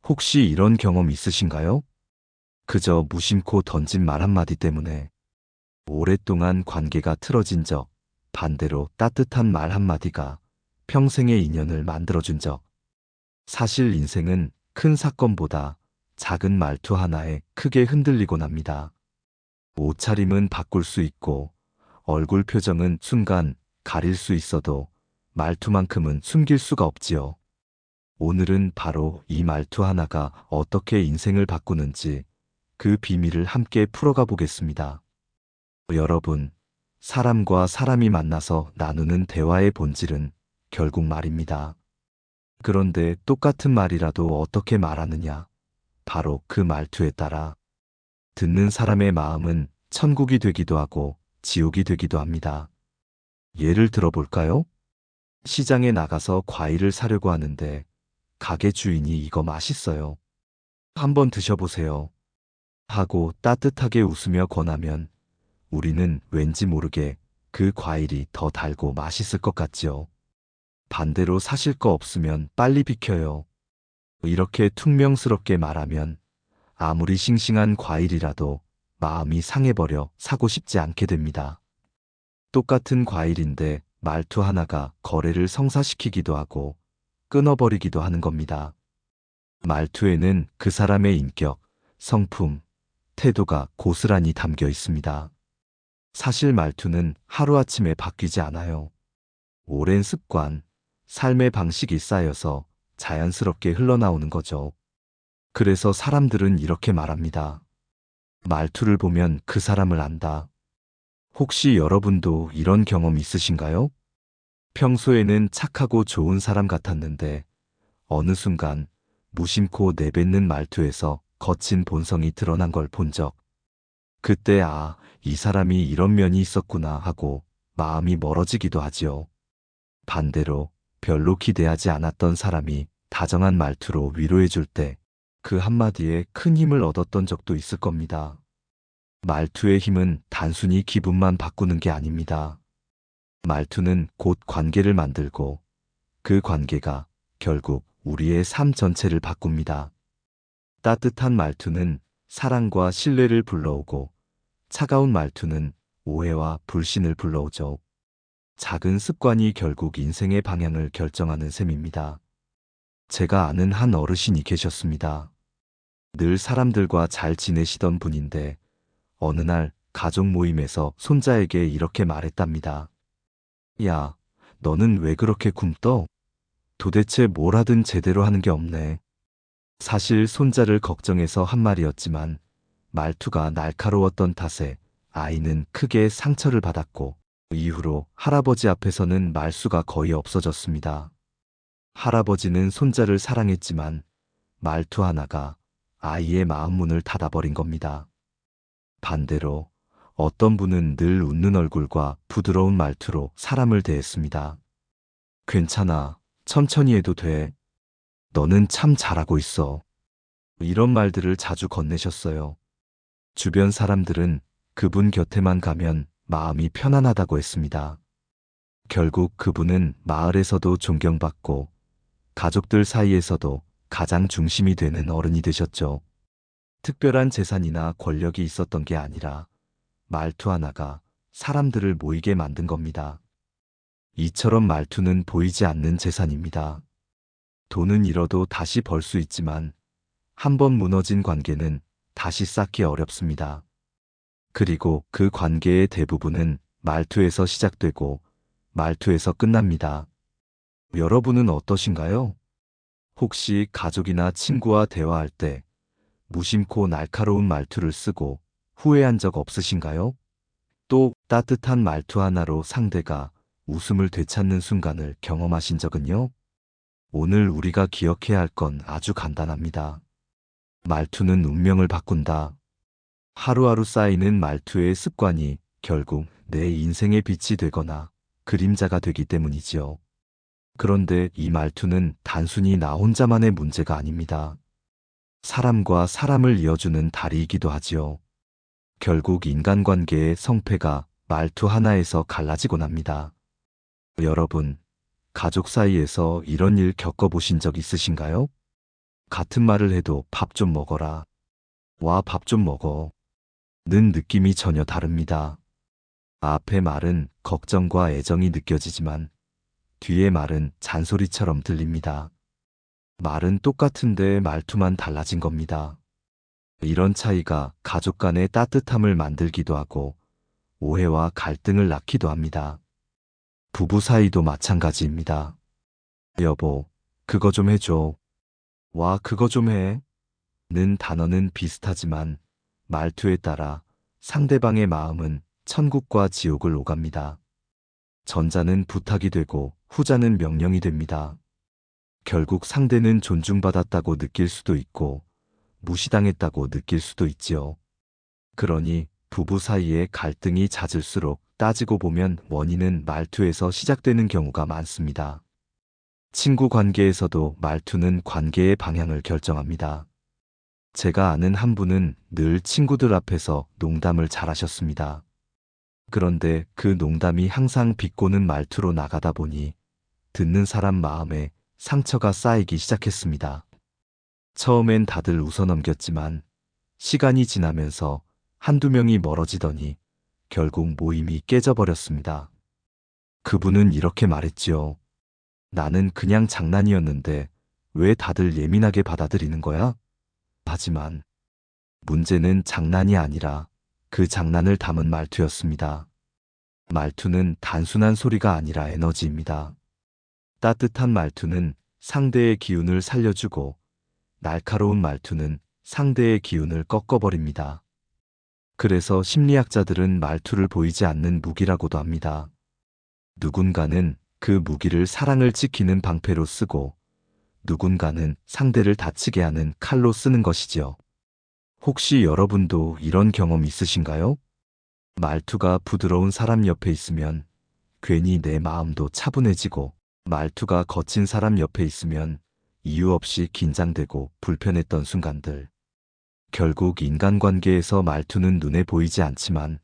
혹시 이런 경험 있으신가요? 그저 무심코 던진 말 한마디 때문에 오랫동안 관계가 틀어진 적, 반대로 따뜻한 말 한마디가 평생의 인연을 만들어준 적. 사실 인생은 큰 사건보다 작은 말투 하나에 크게 흔들리곤 합니다. 옷차림은 바꿀 수 있고 얼굴 표정은 순간 가릴 수 있어도 말투만큼은 숨길 수가 없지요. 오늘은 바로 이 말투 하나가 어떻게 인생을 바꾸는지 그 비밀을 함께 풀어가 보겠습니다. 여러분, 사람과 사람이 만나서 나누는 대화의 본질은 결국 말입니다. 그런데 똑같은 말이라도 어떻게 말하느냐? 바로 그 말투에 따라 듣는 사람의 마음은 천국이 되기도 하고 지옥이 되기도 합니다. 예를 들어 볼까요? 시장에 나가서 과일을 사려고 하는데 가게 주인이 이거 맛있어요. 한번 드셔보세요. 하고 따뜻하게 웃으며 권하면 우리는 왠지 모르게 그 과일이 더 달고 맛있을 것 같지요. 반대로 사실 거 없으면 빨리 비켜요. 이렇게 퉁명스럽게 말하면 아무리 싱싱한 과일이라도 마음이 상해버려 사고 싶지 않게 됩니다. 똑같은 과일인데 말투 하나가 거래를 성사시키기도 하고 끊어버리기도 하는 겁니다. 말투에는 그 사람의 인격, 성품, 태도가 고스란히 담겨 있습니다. 사실 말투는 하루아침에 바뀌지 않아요. 오랜 습관, 삶의 방식이 쌓여서 자연스럽게 흘러나오는 거죠. 그래서 사람들은 이렇게 말합니다. 말투를 보면 그 사람을 안다. 혹시 여러분도 이런 경험 있으신가요? 평소에는 착하고 좋은 사람 같았는데 어느 순간 무심코 내뱉는 말투에서 거친 본성이 드러난 걸 본 적. 그때 이 사람이 이런 면이 있었구나 하고 마음이 멀어지기도 하지요. 반대로 별로 기대하지 않았던 사람이 다정한 말투로 위로해 줄 때 그 한마디에 큰 힘을 얻었던 적도 있을 겁니다. 말투의 힘은 단순히 기분만 바꾸는 게 아닙니다. 말투는 곧 관계를 만들고 그 관계가 결국 우리의 삶 전체를 바꿉니다. 따뜻한 말투는 사랑과 신뢰를 불러오고 차가운 말투는 오해와 불신을 불러오죠. 작은 습관이 결국 인생의 방향을 결정하는 셈입니다. 제가 아는 한 어르신이 계셨습니다. 늘 사람들과 잘 지내시던 분인데 어느 날 가족 모임에서 손자에게 이렇게 말했답니다. 야, 너는 왜 그렇게 굼떠? 도대체 뭘 하든 제대로 하는 게 없네. 사실 손자를 걱정해서 한 말이었지만 말투가 날카로웠던 탓에 아이는 크게 상처를 받았고 이후로 할아버지 앞에서는 말수가 거의 없어졌습니다. 할아버지는 손자를 사랑했지만 말투 하나가 아이의 마음 문을 닫아버린 겁니다. 반대로 어떤 분은 늘 웃는 얼굴과 부드러운 말투로 사람을 대했습니다. 괜찮아. 천천히 해도 돼. 너는 참 잘하고 있어. 이런 말들을 자주 건네셨어요. 주변 사람들은 그분 곁에만 가면 마음이 편안하다고 했습니다. 결국 그분은 마을에서도 존경받고 가족들 사이에서도 가장 중심이 되는 어른이 되셨죠. 특별한 재산이나 권력이 있었던 게 아니라 말투 하나가 사람들을 모이게 만든 겁니다. 이처럼 말투는 보이지 않는 재산입니다. 돈은 잃어도 다시 벌 수 있지만 한 번 무너진 관계는 다시 쌓기 어렵습니다. 그리고 그 관계의 대부분은 말투에서 시작되고 말투에서 끝납니다. 여러분은 어떠신가요? 혹시 가족이나 친구와 대화할 때 무심코 날카로운 말투를 쓰고 후회한 적 없으신가요? 또 따뜻한 말투 하나로 상대가 웃음을 되찾는 순간을 경험하신 적은요? 오늘 우리가 기억해야 할 건 아주 간단합니다. 말투는 운명을 바꾼다. 하루하루 쌓이는 말투의 습관이 결국 내 인생의 빛이 되거나 그림자가 되기 때문이지요. 그런데 이 말투는 단순히 나 혼자만의 문제가 아닙니다. 사람과 사람을 이어주는 다리이기도 하지요. 결국 인간관계의 성패가 말투 하나에서 갈라지곤 합니다. 여러분, 가족 사이에서 이런 일 겪어보신 적 있으신가요? 같은 말을 해도 밥 좀 먹어라. 와, 밥 좀 먹어. 는 느낌이 전혀 다릅니다. 앞의 말은 걱정과 애정이 느껴지지만 뒤의 말은 잔소리처럼 들립니다. 말은 똑같은데 말투만 달라진 겁니다. 이런 차이가 가족 간의 따뜻함을 만들기도 하고 오해와 갈등을 낳기도 합니다. 부부 사이도 마찬가지입니다. 여보, 그거 좀 해줘. 와, 그거 좀 해. 는 단어는 비슷하지만 말투에 따라 상대방의 마음은 천국과 지옥을 오갑니다. 전자는 부탁이 되고 후자는 명령이 됩니다. 결국 상대는 존중받았다고 느낄 수도 있고 무시당했다고 느낄 수도 있지요. 그러니 부부 사이에 갈등이 잦을수록 따지고 보면 원인은 말투에서 시작되는 경우가 많습니다. 친구 관계에서도 말투는 관계의 방향을 결정합니다. 제가 아는 한 분은 늘 친구들 앞에서 농담을 잘하셨습니다. 그런데 그 농담이 항상 비꼬는 말투로 나가다 보니 듣는 사람 마음에 상처가 쌓이기 시작했습니다. 처음엔 다들 웃어넘겼지만 시간이 지나면서 한두 명이 멀어지더니 결국 모임이 깨져버렸습니다. 그분은 이렇게 말했지요. 나는 그냥 장난이었는데 왜 다들 예민하게 받아들이는 거야? 하지만 문제는 장난이 아니라 그 장난을 담은 말투였습니다. 말투는 단순한 소리가 아니라 에너지입니다. 따뜻한 말투는 상대의 기운을 살려주고 날카로운 말투는 상대의 기운을 꺾어버립니다. 그래서 심리학자들은 말투를 보이지 않는 무기라고도 합니다. 누군가는 그 무기를 사랑을 지키는 방패로 쓰고 누군가는 상대를 다치게 하는 칼로 쓰는 것이지요. 혹시 여러분도 이런 경험 있으신가요? 말투가 부드러운 사람 옆에 있으면 괜히 내 마음도 차분해지고 말투가 거친 사람 옆에 있으면 이유 없이 긴장되고 불편했던 순간들. 결국 인간관계에서 말투는 눈에 보이지 않지만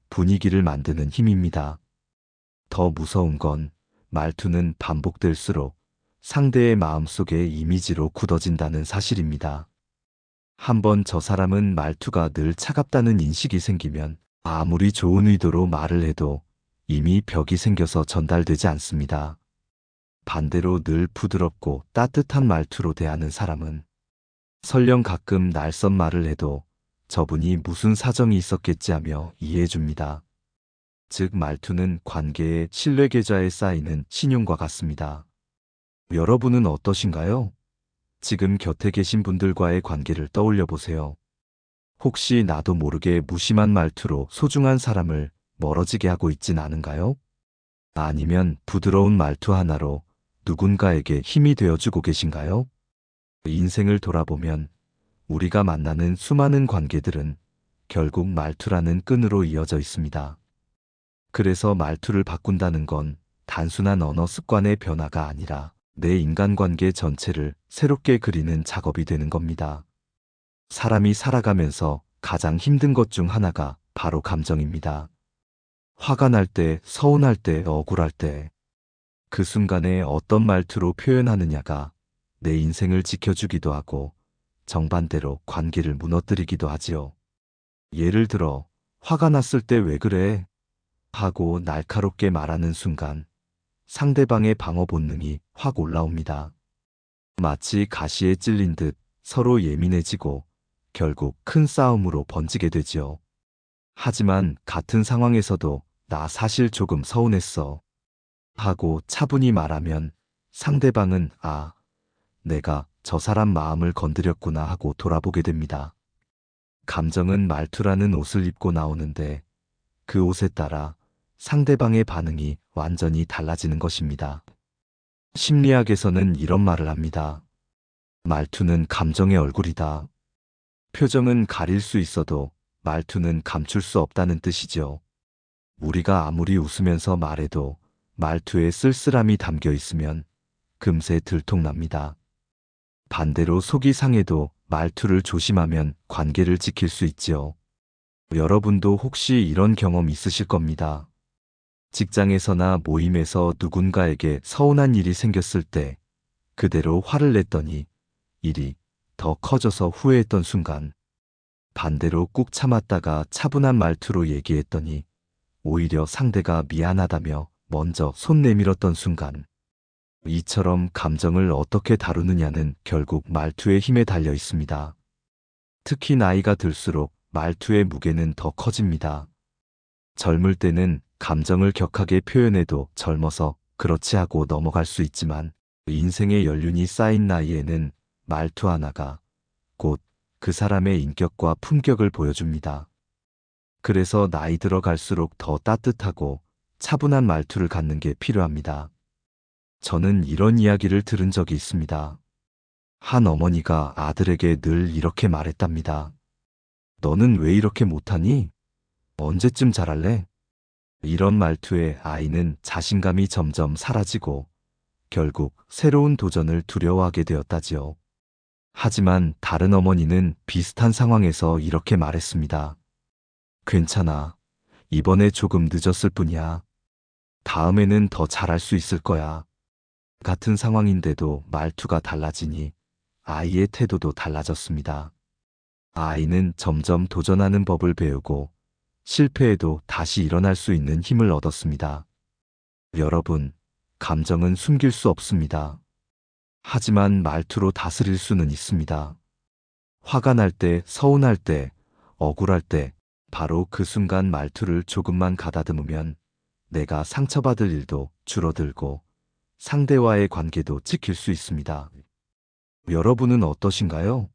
분위기를 만드는 힘입니다. 더 무서운 건 말투는 반복될수록 상대의 마음속에 이미지로 굳어진다는 사실입니다. 한번 저 사람은 말투가 늘 차갑다는 인식이 생기면 아무리 좋은 의도로 말을 해도 이미 벽이 생겨서 전달되지 않습니다. 반대로 늘 부드럽고 따뜻한 말투로 대하는 사람은 설령 가끔 날선 말을 해도 저분이 무슨 사정이 있었겠지 하며 이해해줍니다. 즉 말투는 관계의 신뢰 계좌에 쌓이는 신용과 같습니다. 여러분은 어떠신가요? 지금 곁에 계신 분들과의 관계를 떠올려 보세요. 혹시 나도 모르게 무심한 말투로 소중한 사람을 멀어지게 하고 있진 않은가요? 아니면 부드러운 말투 하나로 누군가에게 힘이 되어주고 계신가요? 인생을 돌아보면 우리가 만나는 수많은 관계들은 결국 말투라는 끈으로 이어져 있습니다. 그래서 말투를 바꾼다는 건 단순한 언어 습관의 변화가 아니라 내 인간관계 전체를 새롭게 그리는 작업이 되는 겁니다. 사람이 살아가면서 가장 힘든 것 중 하나가 바로 감정입니다. 화가 날 때, 서운할 때, 억울할 때, 그 순간에 어떤 말투로 표현하느냐가 내 인생을 지켜주기도 하고 정반대로 관계를 무너뜨리기도 하지요. 예를 들어, 화가 났을 때 왜 그래? 하고 날카롭게 말하는 순간 상대방의 방어 본능이 확 올라옵니다. 마치 가시에 찔린 듯 서로 예민해지고 결국 큰 싸움으로 번지게 되지요. 하지만 같은 상황에서도 나 사실 조금 서운했어 하고 차분히 말하면 상대방은 내가 저 사람 마음을 건드렸구나 하고 돌아보게 됩니다. 감정은 말투라는 옷을 입고 나오는데 그 옷에 따라 상대방의 반응이 완전히 달라지는 것입니다. 심리학에서는 이런 말을 합니다. 말투는 감정의 얼굴이다. 표정은 가릴 수 있어도 말투는 감출 수 없다는 뜻이죠. 우리가 아무리 웃으면서 말해도 말투에 쓸쓸함이 담겨 있으면 금세 들통납니다. 반대로 속이 상해도 말투를 조심하면 관계를 지킬 수 있지요. 여러분도 혹시 이런 경험 있으실 겁니다. 직장에서나 모임에서 누군가에게 서운한 일이 생겼을 때 그대로 화를 냈더니 일이 더 커져서 후회했던 순간, 반대로 꾹 참았다가 차분한 말투로 얘기했더니 오히려 상대가 미안하다며 먼저 손 내밀었던 순간, 이처럼 감정을 어떻게 다루느냐는 결국 말투의 힘에 달려 있습니다. 특히 나이가 들수록 말투의 무게는 더 커집니다. 젊을 때는 감정을 격하게 표현해도 젊어서 그렇지 하고 넘어갈 수 있지만 인생의 연륜이 쌓인 나이에는 말투 하나가 곧 그 사람의 인격과 품격을 보여줍니다. 그래서 나이 들어갈수록 더 따뜻하고 차분한 말투를 갖는 게 필요합니다. 저는 이런 이야기를 들은 적이 있습니다. 한 어머니가 아들에게 늘 이렇게 말했답니다. 너는 왜 이렇게 못하니? 언제쯤 잘할래? 이런 말투에 아이는 자신감이 점점 사라지고 결국 새로운 도전을 두려워하게 되었다지요. 하지만 다른 어머니는 비슷한 상황에서 이렇게 말했습니다. 괜찮아. 이번에 조금 늦었을 뿐이야. 다음에는 더 잘할 수 있을 거야. 같은 상황인데도 말투가 달라지니 아이의 태도도 달라졌습니다. 아이는 점점 도전하는 법을 배우고 실패해도 다시 일어날 수 있는 힘을 얻었습니다. 여러분, 감정은 숨길 수 없습니다. 하지만 말투로 다스릴 수는 있습니다. 화가 날 때, 서운할 때, 억울할 때, 바로 그 순간 말투를 조금만 가다듬으면 내가 상처받을 일도 줄어들고 상대와의 관계도 지킬 수 있습니다. 여러분은 어떠신가요?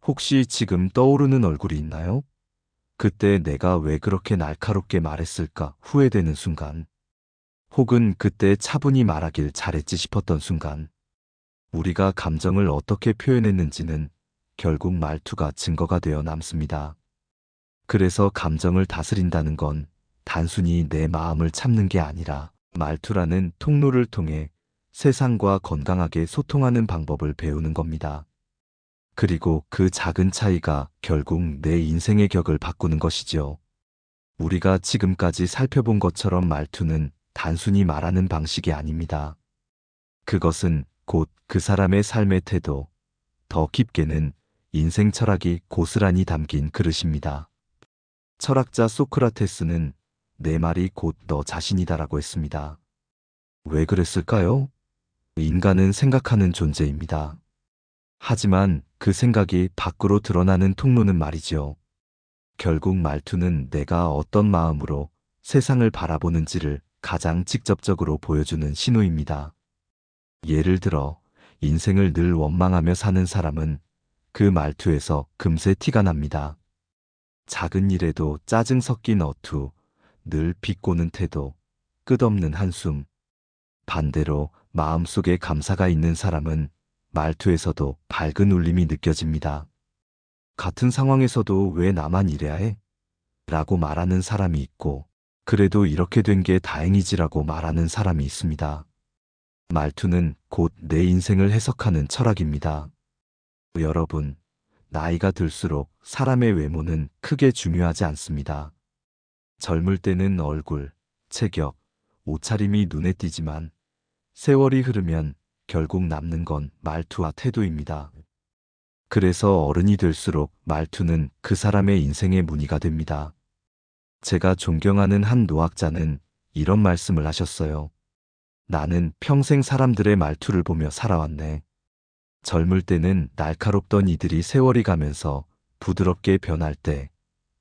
혹시 지금 떠오르는 얼굴이 있나요? 그때 내가 왜 그렇게 날카롭게 말했을까 후회되는 순간, 혹은 그때 차분히 말하길 잘했지 싶었던 순간, 우리가 감정을 어떻게 표현했는지는 결국 말투가 증거가 되어 남습니다. 그래서 감정을 다스린다는 건 단순히 내 마음을 참는 게 아니라 말투라는 통로를 통해 세상과 건강하게 소통하는 방법을 배우는 겁니다. 그리고 그 작은 차이가 결국 내 인생의 격을 바꾸는 것이죠. 우리가 지금까지 살펴본 것처럼 말투는 단순히 말하는 방식이 아닙니다. 그것은 곧 그 사람의 삶의 태도, 더 깊게는 인생 철학이 고스란히 담긴 그릇입니다. 철학자 소크라테스는 내 말이 곧 너 자신이다라고 했습니다. 왜 그랬을까요? 인간은 생각하는 존재입니다. 하지만 그 생각이 밖으로 드러나는 통로는 말이죠. 결국 말투는 내가 어떤 마음으로 세상을 바라보는지를 가장 직접적으로 보여주는 신호입니다. 예를 들어 인생을 늘 원망하며 사는 사람은 그 말투에서 금세 티가 납니다. 작은 일에도 짜증 섞인 어투, 늘 비꼬는 태도, 끝없는 한숨. 반대로 마음속에 감사가 있는 사람은 말투에서도 밝은 울림이 느껴집니다. 같은 상황에서도 왜 나만 이래야 해? 라고 말하는 사람이 있고, 그래도 이렇게 된 게 다행이지라고 말하는 사람이 있습니다. 말투는 곧 내 인생을 해석하는 철학입니다. 여러분, 나이가 들수록 사람의 외모는 크게 중요하지 않습니다. 젊을 때는 얼굴, 체격, 옷차림이 눈에 띄지만 세월이 흐르면 결국 남는 건 말투와 태도입니다. 그래서 어른이 될수록 말투는 그 사람의 인생의 무늬가 됩니다. 제가 존경하는 한 노학자는 이런 말씀을 하셨어요. 나는 평생 사람들의 말투를 보며 살아왔네. 젊을 때는 날카롭던 이들이 세월이 가면서 부드럽게 변할 때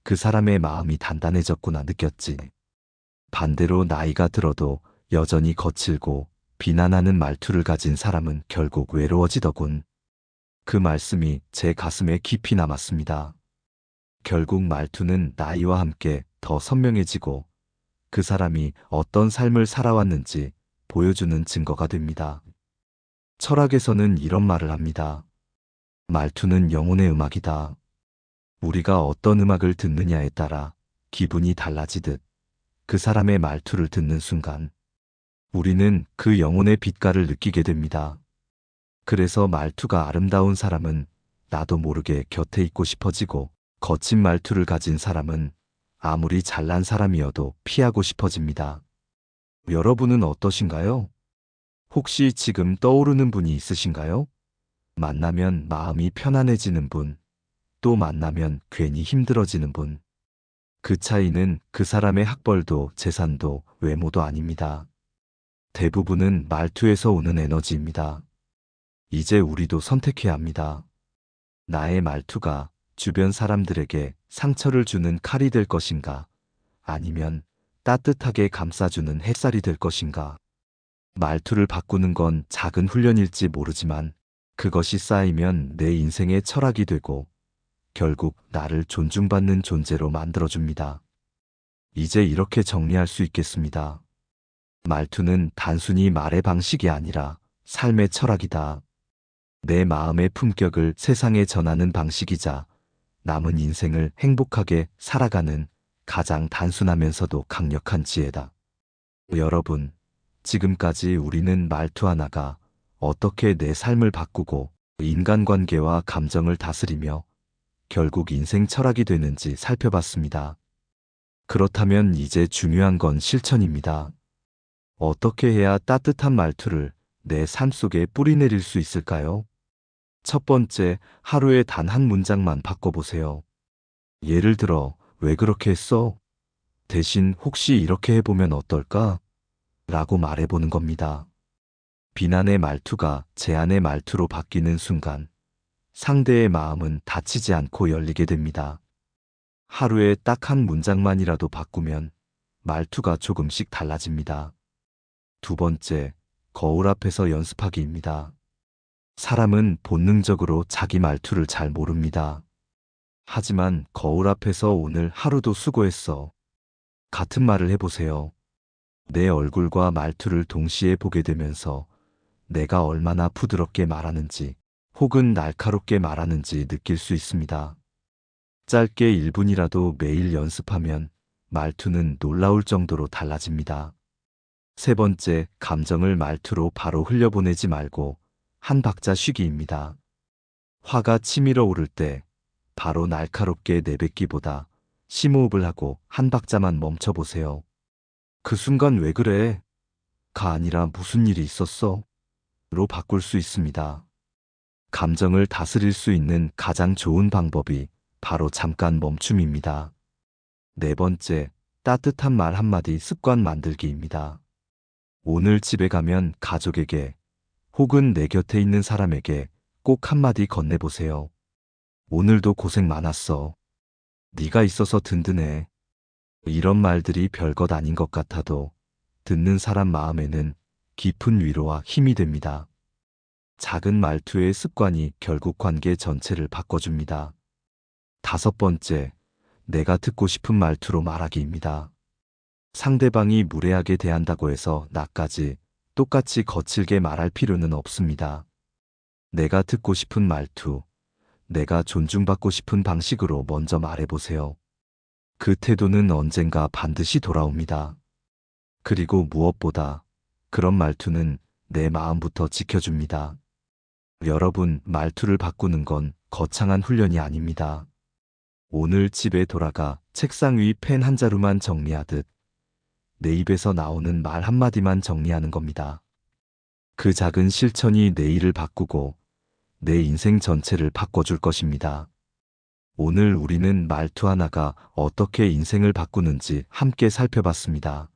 그 사람의 마음이 단단해졌구나 느꼈지. 반대로 나이가 들어도 여전히 거칠고 비난하는 말투를 가진 사람은 결국 외로워지더군. 그 말씀이 제 가슴에 깊이 남았습니다. 결국 말투는 나이와 함께 더 선명해지고 그 사람이 어떤 삶을 살아왔는지 보여주는 증거가 됩니다. 철학에서는 이런 말을 합니다. 말투는 영혼의 음악이다. 우리가 어떤 음악을 듣느냐에 따라 기분이 달라지듯 그 사람의 말투를 듣는 순간 우리는 그 영혼의 빛깔을 느끼게 됩니다. 그래서 말투가 아름다운 사람은 나도 모르게 곁에 있고 싶어지고 거친 말투를 가진 사람은 아무리 잘난 사람이어도 피하고 싶어집니다. 여러분은 어떠신가요? 혹시 지금 떠오르는 분이 있으신가요? 만나면 마음이 편안해지는 분, 또 만나면 괜히 힘들어지는 분. 그 차이는 그 사람의 학벌도 재산도 외모도 아닙니다. 대부분은 말투에서 오는 에너지입니다. 이제 우리도 선택해야 합니다. 나의 말투가 주변 사람들에게 상처를 주는 칼이 될 것인가? 아니면 따뜻하게 감싸주는 햇살이 될 것인가? 말투를 바꾸는 건 작은 훈련일지 모르지만 그것이 쌓이면 내 인생의 철학이 되고 결국 나를 존중받는 존재로 만들어줍니다. 이제 이렇게 정리할 수 있겠습니다. 말투는 단순히 말의 방식이 아니라 삶의 철학이다. 내 마음의 품격을 세상에 전하는 방식이자 남은 인생을 행복하게 살아가는 가장 단순하면서도 강력한 지혜다. 여러분, 지금까지 우리는 말투 하나가 어떻게 내 삶을 바꾸고 인간관계와 감정을 다스리며 결국 인생 철학이 되는지 살펴봤습니다. 그렇다면 이제 중요한 건 실천입니다. 어떻게 해야 따뜻한 말투를 내 삶 속에 뿌리내릴 수 있을까요? 첫 번째, 하루에 단 한 문장만 바꿔보세요. 예를 들어, 왜 그렇게 했어? 대신 혹시 이렇게 해보면 어떨까? 라고 말해보는 겁니다. 비난의 말투가 제안의 말투로 바뀌는 순간 상대의 마음은 다치지 않고 열리게 됩니다. 하루에 딱 한 문장만이라도 바꾸면 말투가 조금씩 달라집니다. 두 번째, 거울 앞에서 연습하기입니다. 사람은 본능적으로 자기 말투를 잘 모릅니다. 하지만 거울 앞에서 오늘 하루도 수고했어. 같은 말을 해보세요. 내 얼굴과 말투를 동시에 보게 되면서 내가 얼마나 부드럽게 말하는지 혹은 날카롭게 말하는지 느낄 수 있습니다. 짧게 1분이라도 매일 연습하면 말투는 놀라울 정도로 달라집니다. 세 번째, 감정을 말투로 바로 흘려보내지 말고 한 박자 쉬기입니다. 화가 치밀어 오를 때 바로 날카롭게 내뱉기보다 심호흡을 하고 한 박자만 멈춰보세요. 그 순간 왜 그래? 가 아니라 무슨 일이 있었어? 로 바꿀 수 있습니다. 감정을 다스릴 수 있는 가장 좋은 방법이 바로 잠깐 멈춤입니다. 네 번째, 따뜻한 말 한마디 습관 만들기입니다. 오늘 집에 가면 가족에게 혹은 내 곁에 있는 사람에게 꼭 한마디 건네보세요. 오늘도 고생 많았어. 네가 있어서 든든해. 이런 말들이 별것 아닌 것 같아도 듣는 사람 마음에는 깊은 위로와 힘이 됩니다. 작은 말투의 습관이 결국 관계 전체를 바꿔줍니다. 다섯 번째, 내가 듣고 싶은 말투로 말하기입니다. 상대방이 무례하게 대한다고 해서 나까지 똑같이 거칠게 말할 필요는 없습니다. 내가 듣고 싶은 말투, 내가 존중받고 싶은 방식으로 먼저 말해보세요. 그 태도는 언젠가 반드시 돌아옵니다. 그리고 무엇보다 그런 말투는 내 마음부터 지켜줍니다. 여러분, 말투를 바꾸는 건 거창한 훈련이 아닙니다. 오늘 집에 돌아가 책상 위 펜 한 자루만 정리하듯 내 입에서 나오는 말 한마디만 정리하는 겁니다. 그 작은 실천이 내일을 바꾸고 내 인생 전체를 바꿔줄 것입니다. 오늘 우리는 말투 하나가 어떻게 인생을 바꾸는지 함께 살펴봤습니다.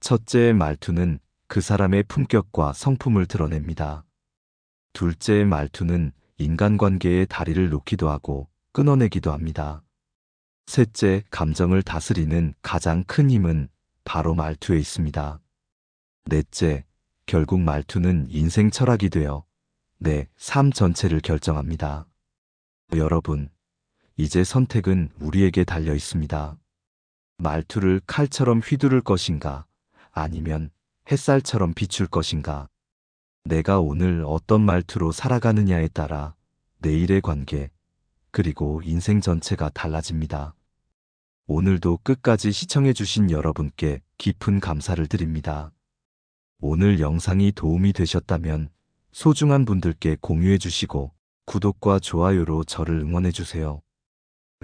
첫째, 말투는 그 사람의 품격과 성품을 드러냅니다. 둘째, 말투는 인간관계의 다리를 놓기도 하고 끊어내기도 합니다. 셋째, 감정을 다스리는 가장 큰 힘은 바로 말투에 있습니다. 넷째, 결국 말투는 인생 철학이 되어 내 삶 전체를 결정합니다. 여러분, 이제 선택은 우리에게 달려 있습니다. 말투를 칼처럼 휘두를 것인가, 아니면 햇살처럼 비출 것인가. 내가 오늘 어떤 말투로 살아가느냐에 따라 내일의 관계, 그리고 인생 전체가 달라집니다. 오늘도 끝까지 시청해주신 여러분께 깊은 감사를 드립니다. 오늘 영상이 도움이 되셨다면 소중한 분들께 공유해주시고 구독과 좋아요로 저를 응원해주세요.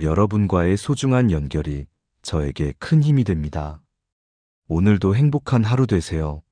여러분과의 소중한 연결이 저에게 큰 힘이 됩니다. 오늘도 행복한 하루 되세요.